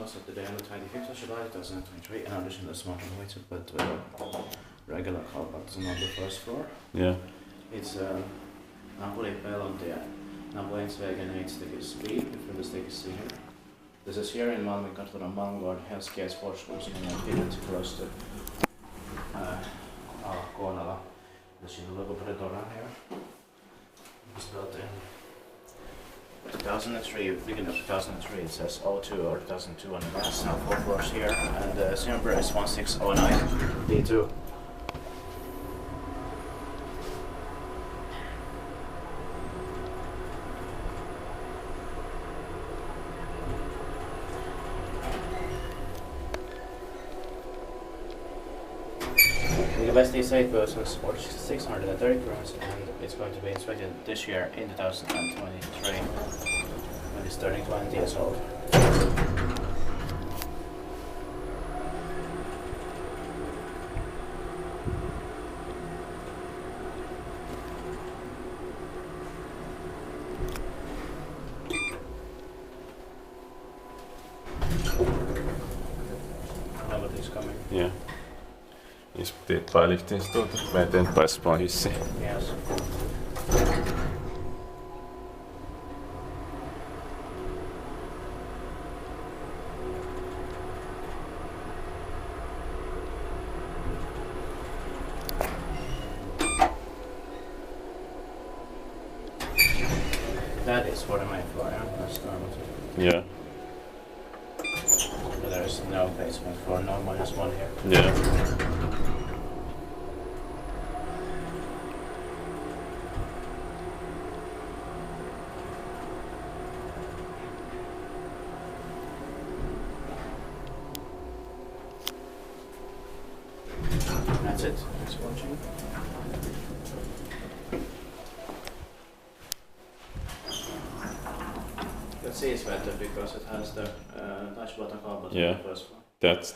also today on the 25th of July 2023, and I'm just in the smart and white, but regular car button on the first floor. Yeah. It's Naapuripellontie, Naapuripellontie 8 stycken speed, för stycken here. This is here in Malminkartano, Helsinki sports schools in Finland, close to Alkoonala, the Schindler here. It was built in 2003, beginning of 2003. It says 02 or 2002 on the glass. Now 4 floors here, and the serial number is 1609 D2. The capacity is 8 persons or 630 grams, and it's going to be inspected this year in 2023 when it's turning 20 years old. Nobody's coming. Yeah. Just teet bara liftinstitutet med en på hissi. Yes. That is for the main floor, yeah? That's normal. Yeah. But there is no basement floor, no -1 here. Yeah. That's it. Thanks for watching. You can see it's better because it has the touch button call button on the first one. That's